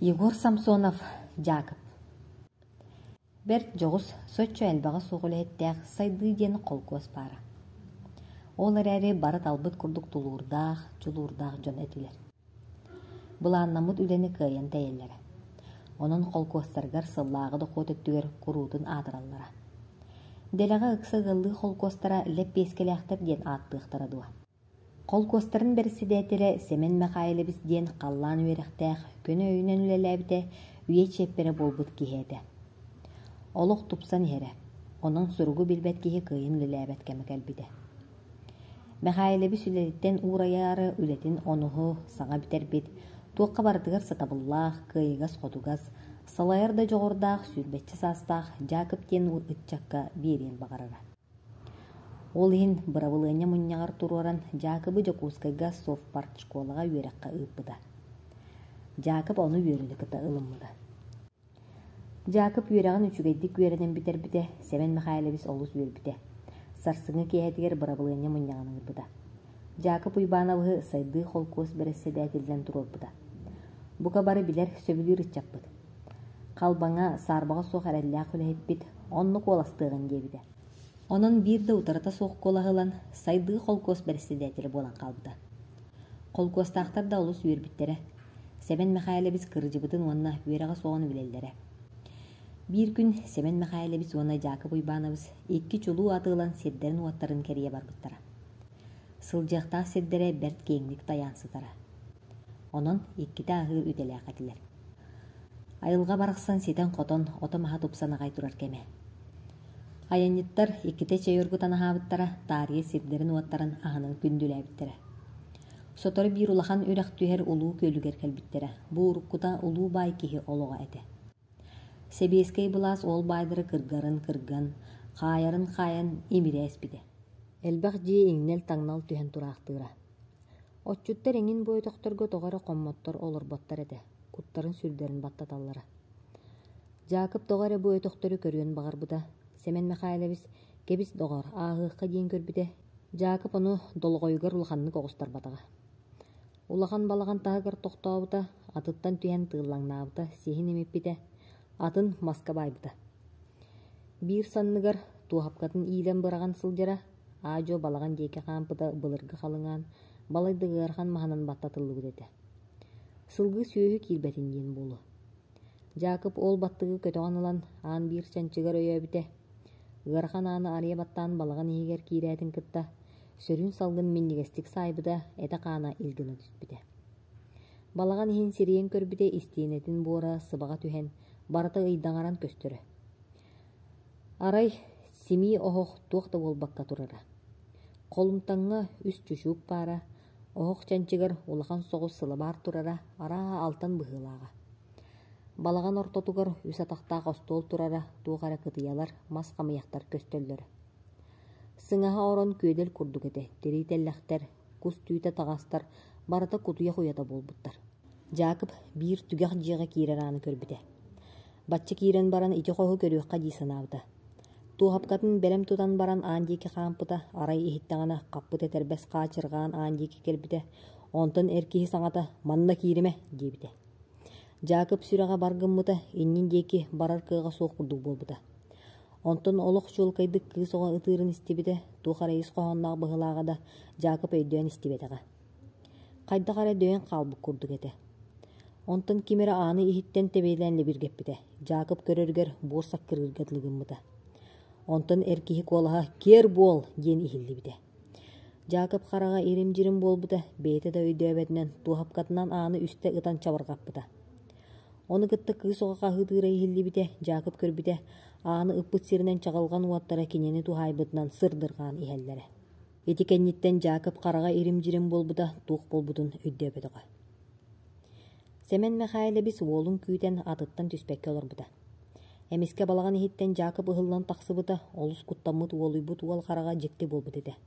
Егор Самсонов, Жакып. Берт жоғыз сөтчө әлбаға соғылеттәғ сайды ден қолкөз бары. Олар әрі барат албыт күрдік тулуырдақ, чулуырдақ жон әтілер. Бұл аннамыт үлені кайын тәйелері. Оның қолкөстарғар сыллағыды қот өттігер күрудын адыраллара. Делаға ұқсы ғылды қолкөстара ләп бескеләқтір ден аттықтыра дуа. Қолкөстарын бірісі дәтірі Семен Мәқайлы біз ден қаллан өріқтәқ көні өйінен үлеләбіде үйе чеппері болбыт кейеді. Олық тұпсан ері, оның сұрғы білбәт кейі күйін үлеләбәт кәмі кәлбіде. Мәқайлы біз үлелеттен ұраяры үлетін онығы саңа бітер бет, туаққа бардығыр сатабыллақ, күйігаз қодуғаз, салайырда жоғырдақ, сүрбетчі састақ, Жакып ден ұтчаққа берен бағарара. Ол ең бұравылыне мұннағар тұроран Жакыбы Жокускайға софпарт школаға өріққа ұппыда. Жакып оны өрілі кіті ұлыммыда. Жакып өріғын үчігейдік өрінен бітер біде, Семен Мәқайлыбис олыс өр біде. Сарсыңы кейәдігер бұравылыне мұннағаны ұппыда. Жакып ұйбанавығы сайды қолкөз бірісі дәтілден тұрор бұда. Бұқа бары білер сөбілі рытчап бұд. Қалбаңа сарбаға соқ әрәлләқ үләйіп біт, онны қоластығын дебіде. Onun bir de utarata soğuk kolağılan saydığı kolkos birisi dәтілі болан қалбыда. Kolkostақтар da olus үйербіттері. Semen Мәқайлы біз кыржыбытын онына үйераға соғаны білелдері. Bir gün Semen Мәқайлы біз онына Жакып ұйбаныбыз екі чулу атылан седдерін уаттарын кәрие барбыттара. Сылжақтақ седдері бәрт кеңлік таянсытара. Onun екі тағыр үтелі ақатилер. Айылға барықсан сетен қотон отымаға тұпсана қайтырар кеме. Аянниттар икките чейоргутана хабыттара тарие сирдерин уаттарын аханын күндүләбиттері. Соторы бир улахан үрәк түһер улуу көлүгер кәлбиттері. Бу уруккута улуу бай кихи олуға әді. Себескей булас ол байдыры кырган, қайарын қайын емире әспиде. Элбақ жие еңнел таңнал түһен турақтыра. Отчуттар еңін бой тоқтырғы тоғары қомматтар олыр боттар әді. Куттарын сүрдерін баттаталлары. Жакып тоғары бой тоқтыры көрген бағар бұда. Semen Мәқайлыбис кебис доғар ағыққа дейін көрбіде. Жакып оны долғойгар улаханны коғыстар батаға. Улахан балаған тағығар тоқтауыда, атыттан түйен тығылаңнауыда, сехін емеппіде, атын маска байбыда. Bir санныгар туғапқатын ийлен бұраған сылжара, ажо балаған дейке қампыда бұлырғы қалыңан, балайдығы архан мағанан баттатылы бүдеді. Сылғы сүйі кирбәтін дейін болу. Жакып ол баттығы көтіған ұлан, аң бір чанчығар өйөбіде. Ғархан аны ария баттан балаған егер кирәтін кытта, сөрін салғын меннегестік сайбыда әті қана илгіні түспіде. Балаған ехін сирен көрбіде істейнетін бора сыбаға түхен, барыты ұйдаңаран көстірі. Арай семи оғық туақты болбаққа тұрара. Қолымтаңға үс чүшук бара, оғық чанчығыр улахан соғыз сылы бар тұрара, ара алтан бұғылаға. Балаған ортотугар үс атақтақ остол турара туғара кытыялар мас қамияқтар көстөллөрі. Сыңаға орон көйдел күрдік еті, терейтелләқтер, күс түйті тағастар, барыта кутуя қоята болбуттар. Жакып бір түгіқ жиға кирен аны көрбіде. Батчы кирен баран ити қоғы көріққа дейсін ауды. Туғапқатын бәлем тұтан баран андекі қампыда арай ехіттіғана қаппыт етербәс қачырған андекі келбіде, онтын әркейі саңата манна киреме дебіде. Жакып сүраға барғымыда, еннен декі барар кыға соқ бұрдық болбыда. Онтын олық чулкайдық кыз оға ұтырын істебеді, туқара ес қоғаннақ бұғылағада Жакып өйден істебедіға. Қайда қара дөйен қалбық күрдік еті. Онтын кемері аны ехіттен тебейленлі біргеппеді. Жакып көрергер борсақ кіргіргітлігімді. Онтын әркейі қолаға кер бол ден ихілді біде. Жакып қараға ерім-жірім болбыда, бейті да өйді өбәдінен туғапқатынан аны үсті ұтан чабырғаппыда. Оны кытты кыз оға қағыдыра ихілді біде, Жакып көрбіде, аны ұппыт сирінен чағалған уаттара кенені тухайбытынан сырдырған ихеллері. Етекеннеттен Жакып қараға ерім-жірім болбыда, туқ болбыдың өйді өбәдіға. Семен Мәқайлы біз олың күйден атыттан түспәкке олар бұда. Әмеске балаған ехеттен Жакып ұғылан тақсы бұда, олыс құттамыт олыйбыт уал қараға жекті болбыды де.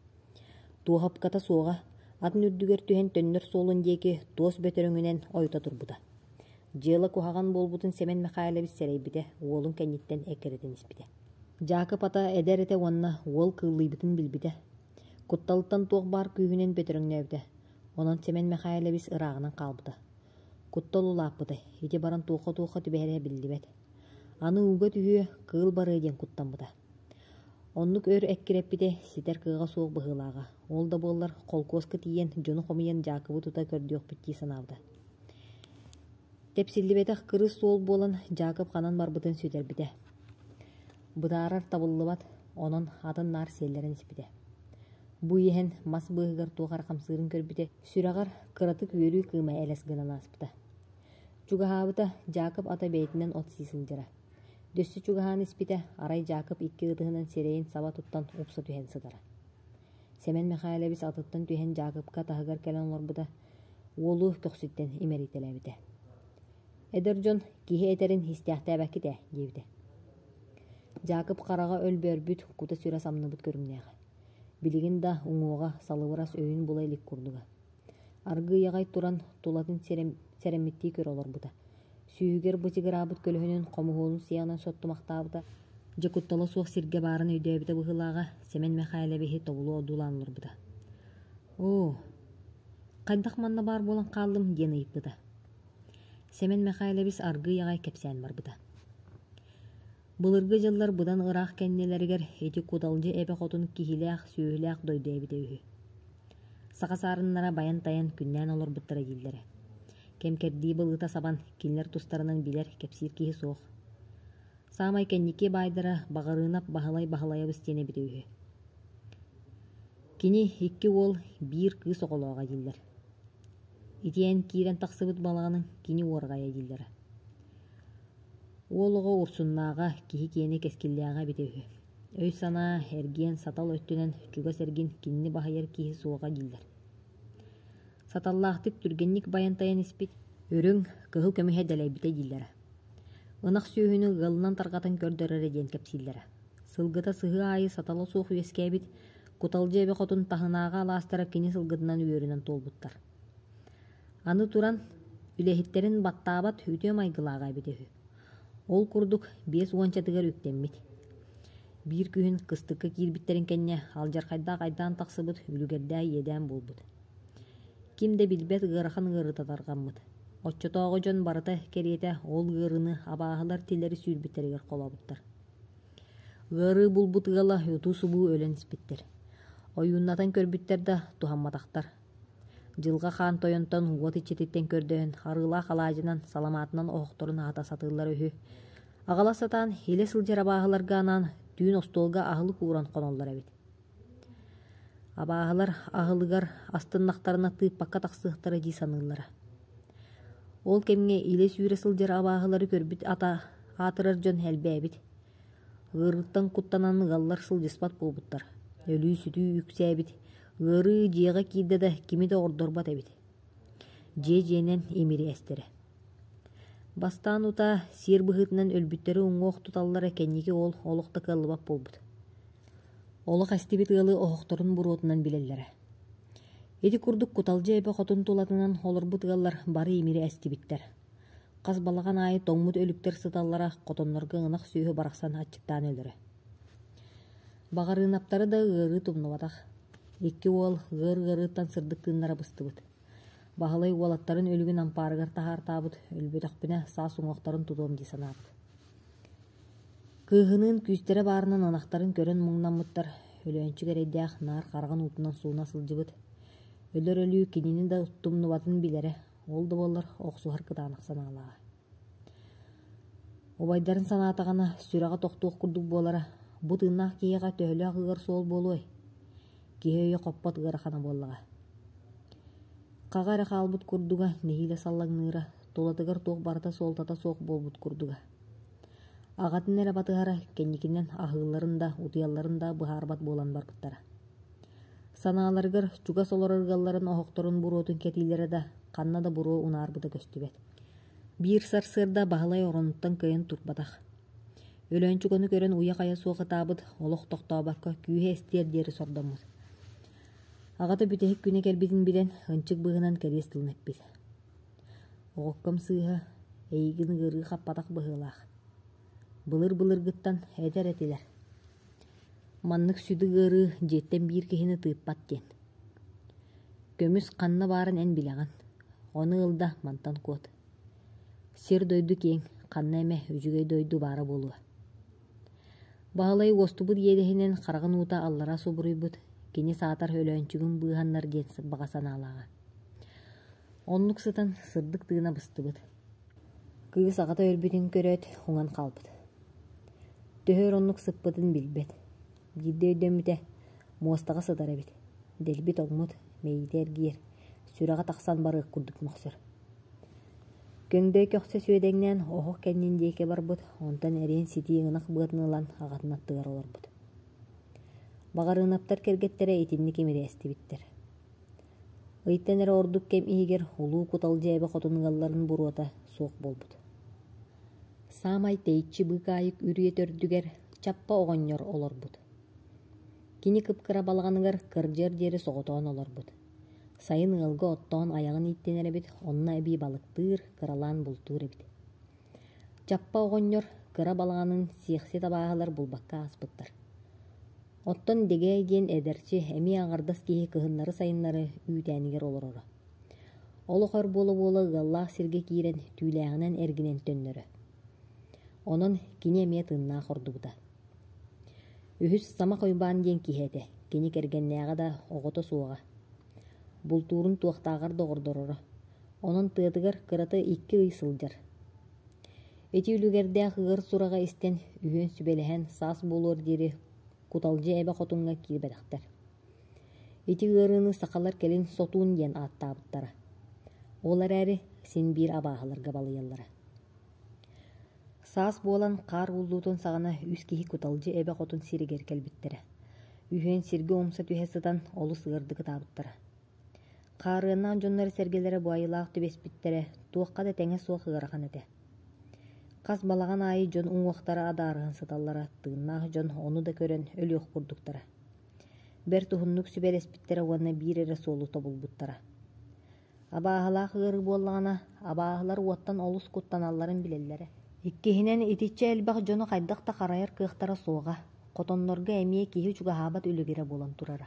Туғапқата соға, атын үрдігер түхен төннір солын деке тос бөтіріңінен ойта тұрбыда. Жела кухаган болбутун Семен Мәқайлыбис сәрейбіде, олың кәнеттен әкереден іспіде. Жакып ата әдәрете онна ол кыллыйбытын білбіде. Кутталыттан тоқ бар күйінен бөтіріңнәуді. Онан Семен Мәқайлыбис ырағынан қалбыды. Куттол улааппыты, ити баран туuqa түбэһэрэ биллибет. Аны уга түһүө кыыл бары диэн куттамбыта. Оннук өр эккиреппите ситер кыыга суох быһыылаага. Ол да буоллар холкуоска тиийэн дьону хомуйан Жаакыбы тута көрдүөхпүттии санаабыта. Тепсиллибетэх кырыс суол буолан Жаакып ханан барбытын сүтербите. Бытаарар табыллыбат, онон атын наар сиэллерин испите. Бу иэхэн мас быыгар туохар хамсыырын көрбите, сүрагар кыратык үөрүү кыыма элес гынанааспыта. Чугаһаабыта Жаакып ата бэйэтинэн от сиисылдьара. Дөссү чугаһаан испите, арай Жаакып икки ытыһынан сирэйин саба туттан упса түһэн сыдара. Семен Михайлович атыттан түһэн Жаакыпка таһыгар кэлэн олорбута, уолу көхсүттен имерителэбите. Эдер дьон киһи этерин хистиахтаабакките диэбите. Жаакып харага өлбөрбүт кута сүрэ самныбыт көрүмнээҕэ. Билигин да уҥуоҕа салыбырас өйүн була илик курдуга. Аргы ягай туран тулатын сереммиттии көр олорбута. Сүүгер бытыгыраабыт көлөһүнүн хомуһуолун сыяынан соттумахтаабыта. Жакуттала суох сиргэ баарын өйдөөбүтэ быһыылаага Семен Михайловичи тобулу одуулаан олорбута. Оо, хайдах манна баар буолан хааллым диэн ыйыппыта. Семен Михайлович аргы ягай кэпсээн барбыта. Былыргы жыллар быдан ыраах кэннелеригер эти кудалжы эбэ хотун кихилээх сүүһүлээх дойдоебите үһү. Саҕасаарыннара баян таян күннээн олорбуттара дииллэре. Кемкердии былыта сабан кинилэр тустарынан билэр кэпсиир киһи суох. Саамай кэнники баайдара бағарыынап баһылайабыс тиэнэбите үһү. Кини икки уол биир кыыс оҕолооҕа дииллэр. Итиэн киирэн тахсыбыт балаҕының кини уорҕайа дииллэре. Уолоҕо урсуннааҕа киһи киэни кэскиллээҕэ бите үһү. Өй санаа эргиэн сатал өттүнэн чуга сэргин кинни баһайар киһи суоҕа дииллэр. Саталлаахтык түргенник баянтайан испит, өрүң кыһыл көмүһэ дэлэйбите дииллэре. Ынах сүүһүнү гылынан таргатын көрдөрөрө диэн кэпсииллэре. Сылгыта сыһы аайы сатала суох үескээбит, куталжы эбэ хотун таһынаага алаастара кини сылгытынан үөрүнэн туолбуттар. Аны туран үлэһиттерин баттаабат үтүө майгылааҕа бите үһү. Ол курдук биэс уончатыгар үктэммит. Биир күһүн кыстыкка киирбиттерин кэнне алжархайдаах айдаан тахсыбыт үлүгэрдээ иэдээн булбут. Ким да билбет ыарахан ыарытатаргаммыт. Оччотоого дьон барыта кериэте ол ыарыны абааһылар тилери сүүрбиттеригэр холобуттар. Ыары булбутыгала ютуу субуу өлөн испиттер. Ойууннатан көрбүттер да тухамматахтар. Жылга хаан тойонтон уот ичетиттен көрдөһөн арыылаах алаажынан саламаатынан оохторун аата сатыыллар үһү. Агала сатаан хиле сылдьар абааһыларга анаан түүн остуолга аһылы кууран хоноллар эбит. Абааһылар аһылыгар астыннахтарына тыыппакка тахсыахтара дии саныыллара. Ол кемҥе иле сүүрэ сылдьар абааһылары көрбүт аатырар дьон хэлбээбит. Ыарыттан куттанан ыгаллар сылдьыспат буолбуттар. Өлүү сүтүү үксээбит. Ыары дьиэҕэ киирдэ да кими да ордорбат эбит. Дьиэ-дьиэнэн имири эстере. Бастаан ута сиир быһыытынан өлбүттөрү уҥуох туталлара кэнники ол олохта кыаллыбап болбут. Олох астибит ыалы оһохторун буруотунан билэллэре. Эти курдук куталжы эбэ хотун тулатынан олорбут ыаллар бары имири астибиттер. Хас балаган аайы тоҥмут өлүктер сыталлара хотоннорго ынах сүүһү барахсан аччыктаан өлөрө. Багарыынаптары да ыары тумнубатах. Икки уол ыар-ыарыттан сырдык тыыннара быстыбыт. Баһылай уолаттарын өлүгүн ампаарыгар таһаартаабыт, өлбөтөхпүнэ саас уҥуохтарын тутуом дии санаабыт. Кыыһыныын күүстерэ баарынан анахтарын көрөн муҥнаммыттар, өлөөнчүгэр эддээх наар хараган уутунан сууна сылдьыбыт. Өлөр өлүү кинини да уттумнубатын билэре, ол да буоллар охсуһар кытаанах санаалаа. Убайдарын санаатаҕына сүрэҕэ тохтуох курдук буолара, бу тыыннаах киһиэҕэ төһөлөөх ыгар суол буолуой. Киһи өйө хоппот ыарахана буоллаҕа. Хага эрэ хаалбыт курдуга нэһиилэ саллаҥныыра, тулатыгар туох барыта суолтата суох буолбут курдуга. Аҕатын эрэ батыһара кэнникинэн аһыылларын да, утуйалларын да быһаарбат буолан барбыттара. Санааларыгар чуга солороргалларын оһохторун буруотун кэтиилэре да, ханна да буруу унаарбыта көстүбэт. Биир сарсыарда баһылай оронуттан кыйын турбатах. Өлөөнчүгөнү көрөн уя-хая суохатаабыт, олох тохтообакка күүһэ эстиэр диэри сордоммут. Аҕата бүтэһик күнэ кэлбитин билэн ынчык быһынан кэриэс тылнэппит. Оҕокком сыыһа эйигин ыгырыы хаппатах быһыылаах. Былыр-былыргыттан эдэр этилэр. Маннык сүдү ыарыы дьиэттэн биир киһини тыыппат диэн. Көмүс ханна баарын эн билэҕин. Оны ылда мантан куот. Сир дойду кең, қанна эме үжүгей дойду бара болуа. Бағалай остубут едехинен қарағын ута аллара субуруйбут, кені саатар өлөөнчүгүн быыханнар диэн сыббаға санаалаға. Оннук сытан сырдык тыына быстыбыт. Кыыс ағата өрбүтүн көрөт, хуңан қалбыт. Төхөр оннук сыппытын билбет. Жидде өйдөмүтэ, муостаға сыдара бит. Делбит олмут, мейитер гиер, сүраға тақсан бары курдук мақсыр. Көңдөй көксө сүйедеңнен оғық кәннен дейке барбыт, онтан әрен сити ыңақ бұғытынылан ағатынаттығар оларбыт. Бағарынаптар кергеттері етінні кемері әсті биттер. Ыйттен әрі ордук кем иігер улуу кутал жайбы қотынығаларын бұруата соқ болбыт. Самай тейчі бұқайық үрет өрдігер чаппа оғаньор оларбыт. Кини кыпкыра балғанығар кыржер дері соғытуан оларбыт. Сайын ылғы оттоон аяғын иттен әребит, онна әбі балықтыр, кыралан бұлтыр әбит. Чаппа оғаньор кыра балғанын сиексе табағалар бұлбаққа аспыттар. Оттон деге ген эдерчи эми ағардас кейі кыһыннары сайыннары үйтәнігер олорора. Олы қор болы ғаллақ сирге киирен түйләғінен әргінен төннөрі. Онын кини әме тынна қордубыда. Үхіс сама қойбан ден кихеті, кини кергеннәға да оғыты суыға. Бұлтурын туақтағар доғырдорора. Онын тыдығыр кыраты 2 ый сылжар. Эти үлігерде ғығыр сұраға істен үйен сүбеліген сас болуыр дері куталжы әбі қотынға кирбедақтар. Эти ғырыны сақалар келін сотуын ден аттабыттара. Олар әрі сен бір абағаларға балыяллара. Саас болан қар уллутун сағана үс кихи куталжы әбі қотын сиригер келбіттері. Үйен сирге омса түйесідан олы сығырдығы табыттара. Қарыынан жонлары сәргелері буайылақ төбеспіттері туаққа да тәңе суақ ғыраған әді. Қас балаған айы жон ұңуақтары адарығын сыталлара, тыыннағы жон оны да көрен өлі оққұрдықтара. Бәр тұхыннық сүбәл әспіттері оғанна бір әрі солы тобылбыттара. Абағылақ ғыры болғана, абағылар уаттан олыс құттан алларын білелері. Иккехинен итиче әлбақ жоны қайдақта қарайыр қиықтара соға, қотонларға әмие кейі чуға хабат өлігері болан тұрара.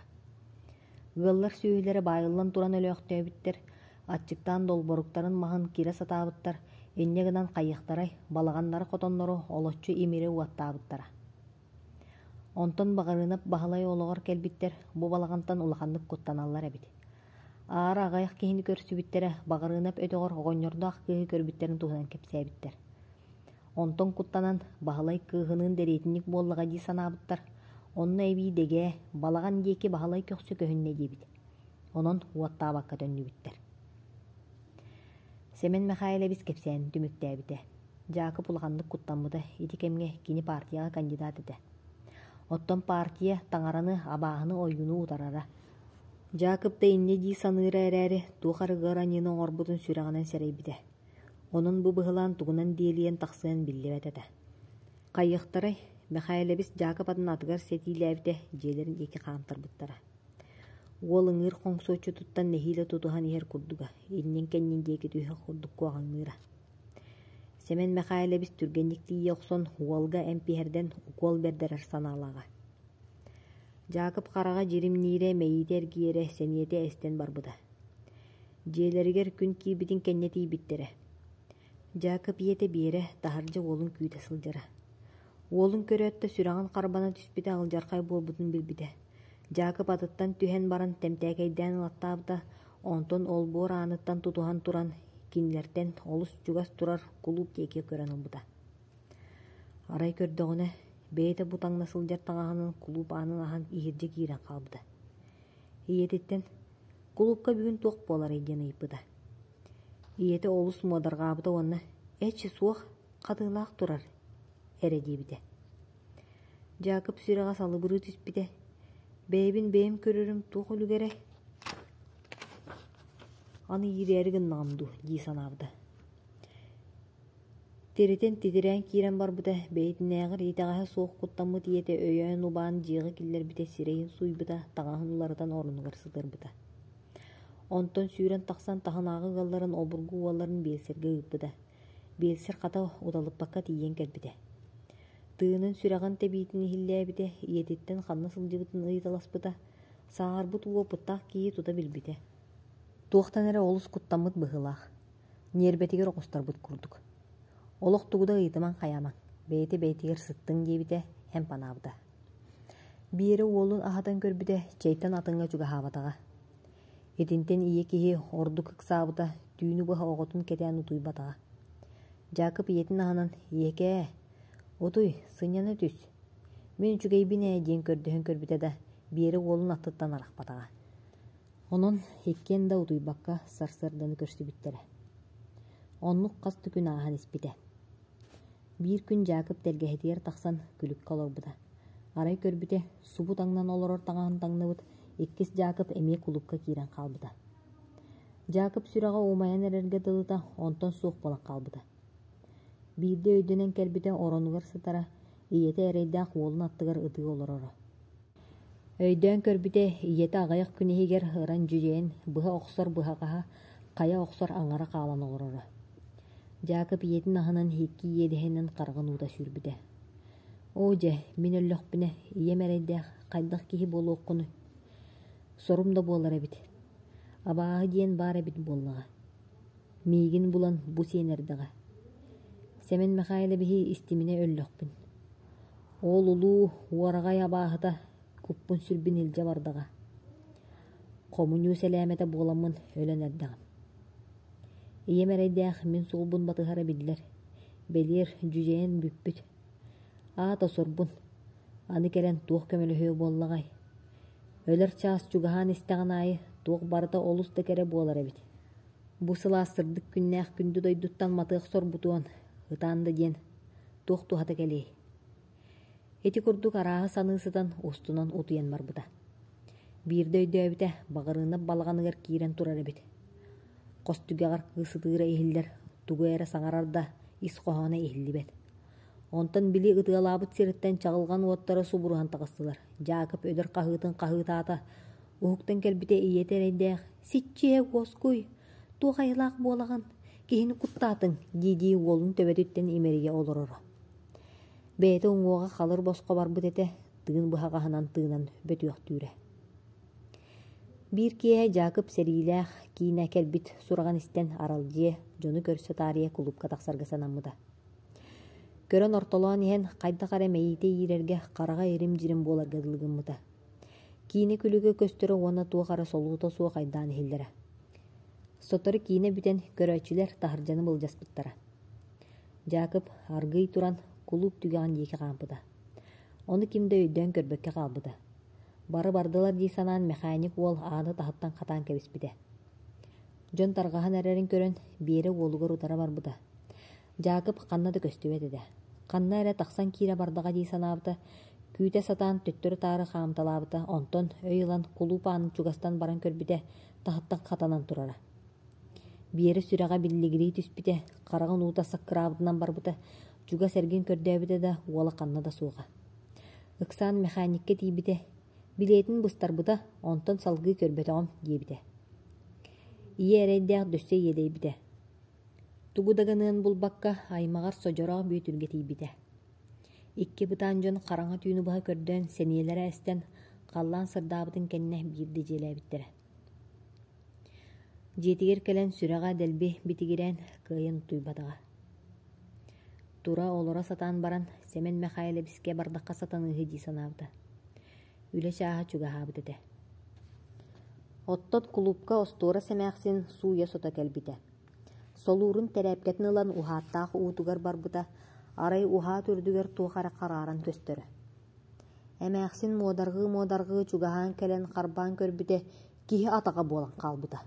Ғыллар сүйілері байылан туран өлі өқтөбіттер, атчықтан долборуктарын мағын кире сатабыттар, эннегінен қайықтарай, балағандары қотонлары олотчу емері уаттабыттара. Онтон бағарынап бағалай олығыр кәлбіттер, бұ балағантан улақандық құттаналар әбіт. Ары ағайық кейіні көрсібіттері бағарынап өтіғыр оғынырды ақ күйі көрбіттерін туғынан кепсе әбіттер. Онтон құттанан бағалай күйінің дәретінік болыға дей санабыттар. Онна әбей деге балаған дейке бағалай көксі көхінне дейбіт. Онын уаттабаққа төнні біттер. Семен Михаил әбіз кепсән түмікті әбіті. Жақып ұлғандық құттанбыды етікемге кені партияға кандидат еді. Оттон партия таңараны абағыны ойыны ұтарара. Жақып да инне дей саныры әрәрі туқары ғаранені орбудын сүрағынан сәрей біді. Onun bu bıhılan tuğunan diyeliyen taqsıyan billivet ede. Qayyıqtaray, Mixailebis Jakab adın atıgar setiylebide jelerin eki qantar buttara. Ol ыңыр qoңsoçu tuttan nehile tutuhan iher kurduga, innen kennin deki tühe kurduk koğan ыңыra. Semen Mixailebis türgenlikli yoqson Uolga empiherden ukol berderer sanalaga. Jakab qaraga jirim nire meyiter giyere seniyete esten barbıda. Jeleriger gün kibitin kenneti bittere. Jakab yete bire taharca olun küyte sılcara. Olun körötte sürağın qarbana tüspite aljarqay bolbutun bilbide. Jakab atıttan tühen baran temtekeyden alattabda onton olbor anıttan tutuhan turan kinlerden olus jugas turar kulup teke kören olbuda. Aray kördöğüne beyte butang nasıljar tağağının kulup anın ahan ihirce giren qalbıda. Iyetitten kulupka bugün toq bolar eyden ayıpıda. Iyete olus modargabıda onna etçi suaq qadılaq turar ere debide. Jakab sürağa salıbırı tüspide. Beybin beyim körürüm toq ölügere. Anı yirergin namdu disan abda. Tereten titiren kiren barbıda beytin näğir itağa soq kuttamı diyete öyön uban jiğı killer bite sireyin suybıda tağahın ulardan ornugar sıdırбыда. Onton sүйрен тақсан таханағы ғалларын обыргу уаларын белсерге ұйпыда. Белсер қата ұдалып баққа тиен кәлбіде. Тыынын сүраған тәбейтін хилләбіде, иететтен қанна сылжыбытын ұйдаласпыда, сағарбыт уопыттақ кейі тұта білбіде. Туохтан эре олус куттаммыт быһылаах. Нербетигер оҕустарбыт курдук. Олох тугуда ыйтыман хаяман. Бейти-бейтигер сыттың диэбите эм панаабыта. Биэри уолун аһатан көрбүтэ чэйттэн атыңга чугаһаабатаҕа. Этинтен ие киһи орду кыксаабыта түүнү быһа оҕотун кетээн утуйбатаҕа. Жакып иетин аһанан: «Иекээ, утуй, сыньяна түс. Мен үчүгэйбинэ диэн көрдөһөн көрбүтэ да биэри уолун аттыттан арахпатаҕа. Онон хиккен да утуйбакка сарсарданы көрсүбүттэрэ. Оннук касты күн ааһан испите. Биир күн Жакып телгэһэтигэр тахсан күлүккэ олорбута. Арай көрбүтэ субу таңнан олорор таҥаһын таҥныбыт иккис Жакып эмиэ кулупка киирэн хаалбыта. Жакып сүрэҕэ уумайан эрэргэ дылыта онтон суох болан хаалбыта. Биирдэ өйдөнэн кэлбүтэ оронугар сытара ийэтэ эрэйдээх уолун аттыгар ытыы олороро. Өйдөөн көрбүтэ ийэтэ аҕайах күнэһигэр ыран жүжээн быһа охсор быһаҕаһа хая охсор аҥара хаалан олороро. Жакып иетин аһынан хикки иэдэһинэн харҕын уута сүүрбүтэ. «Оодьэ, мин өллөхпүнэ, ийэм эрэйдээх хайдах киһи буолуоккуну. Сорум да буолар эбит. Абааһы диэн баар эбит буоллаҕа. Миигин булан бу сиэнэрдэҕэ. Сэмэн Михаил эбиһи истимине өллөхпүн. Ол улуу уораҕай абааһыта куппун сүрбин илдьэ бардаҕа. Хомуньуу сэлээмэтэ буоламмын өлөн эрдэҕим. Ийэм эрэйдээх мин сулбун батыһара биллэр. Белиэр жүжээн бүппүт. Аата сорбун. Аны кэлэн туох көмөлөһүө буоллаҕай. Өлөр чаас чугаһаан истэҕин аайы туох барыта олус да кэрэ буолар эбит. Бу сылаа сырдык күннээх күндү дойдуттан матыах сорбутуон ытаанда диэн туох тухата кэлии. Эти курдук арааһы саныысытан устунан утуйан барбыта. Биирдэ өйдөөбүтэ багырыынап балаҕаныгар киирэн турар эбит. Костүгэҕар кыысытыыра иһиллэр тугуэра саҥарарда ис хоһоона иһиллибэт. Онтон били ытыалаабыт сирыттан чаҕылган уоттара субуруһан таҕыстылар. Жакып өлөр хаһыытын хаһыытаата уһуктан кэлбитэ ийэтэ эрэйдээх: «Сиччиэ уоскуй, туох айылаах буолаган, киһини куттаатың» диидии уолун төбөтүттэн имерийэ олороро. Бэйэтэ уҥуоҕа халыр босхо барбыт этэ тыын быһаҕаһынан тыынан бөтүөхтүүрэ. Биир киэһэ Жакып сэриилээх киинэ кэлбит сураган истэн аралдьыа дьону көрсө таарыйа кулупка тахсарга санаммыта. Көрөн ортолоон иһэн хайдах эрэ мэйиитэ иирэргэ хараҕа ирим дьирим буоларга дылыгыммыта. Киини күлүгө көстөрө уонна туох ара солуута суох айдаан иһиллэрэ. Сотору киинэ бүтэн көрөөчүлэр таһырдьаны былдьаспыттара. Жакып аргый туран кулуп түгэҕин диэки хаампыта. Ону кимдэ өйдөөн көрбөккэ хаалбыта. Бары бардылар дии санаан механик уол ааны таһыттан хатаан кэбиспитэ. Дьон таргаһын эрэрин көрөн биэри уолугар утара барбыта. Жакып ханна да көстүбэт эдэ. Ханна эрэ тахсан киирэ бардаҕа дии санаабыта, күүтэ сатаан төттөрү таары хаамталаабыта, онтон өй ылан кулуп аанын чугастан баран көрбүтэ таһыттан хатанан турара. Биэри сүрэҕэ биллигирии түспүтэ, хараҕын уута саккыраабытынан барбыта, чуга сэргин көрдөөбүтэ да уола ханна да суuга. Ыксаан механикке тиибите, билиэтин быстарбыта, онтон салгыы көрбөтөҕөм диэбитэ. Ие эрэйдээх дөссө иэдэйбитэ. Тугудаганыан булбакка аймагар сожороох бүүтүргэ тиибитэ. Икки бытаан дьон хараҥа түүнү быһа көрдөөн сэниэлэрэ эстэн халлаан сырдаабытын кэннэ биирдэ дьиэлээбиттэрэ. Дьиэтигэр кэлэн сүрэҕэ дэлби битигирээн кыайан утуйбатаҕа. Тура олора сатаан баран Сэмэн Михаил эбиске бардахха сатаныыһы дии санаабыта. Үлэ чааһа чугаһаабыт этэ. Оттот кулупка остуора сэмээхсин сууя сота кэлбитэ. Солуурун тэрэпкэтин ылан уһааттаах уутугар барбыта, арай уһаа түрдүгэр туохара харааран көстөрө. Эмээхсин муодаргыы чугаһаан кэлэн харбаан көрбүтэ киһи атаҕа буолан хаалбыта.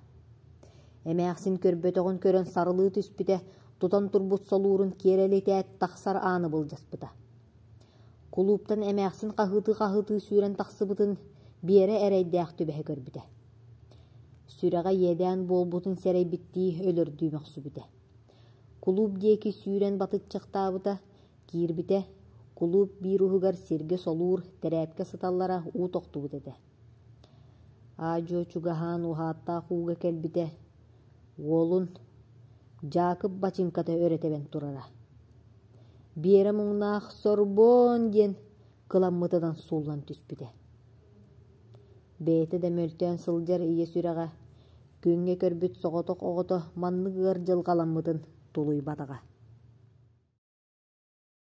Эмээхсин көрбөтөҕүн көрөн сарылыы түспүтэ, тутан турбут солуурун киэрэлитээт тахсар ааны былдьаспыта. Кулууптан эмээхсин хаһыытыы сүүрэн тахсыбытын биэре эрэйдээх түбэһэ көрбүтэ. Сүрэҕэ иэдээн буолбутун сэрэйбиттии өлөрдүүмөхсүбүтэ. Кулууп диэки сүүрэн батыччахтаабыта, киирбитэ, кулууп биир уһугар сиргэ солуур тэрэпкэ сыталлара уу тохтубут этэ. Аадьыа чугаһаан уһааттаах ууга кэлбитэ, уолун Жакып бачинката өрэтэбэн турара. Биэрэ муҥнаах сорбоон диэн кыламмытынан суулан түспүтэ. Бэйэтэ да мөлтөөн сылдьар ийэ сүрэҕэ Күңге көрбүт соҕотох оҕото манныгыар дьылгаламмытын тулуй батаҕа.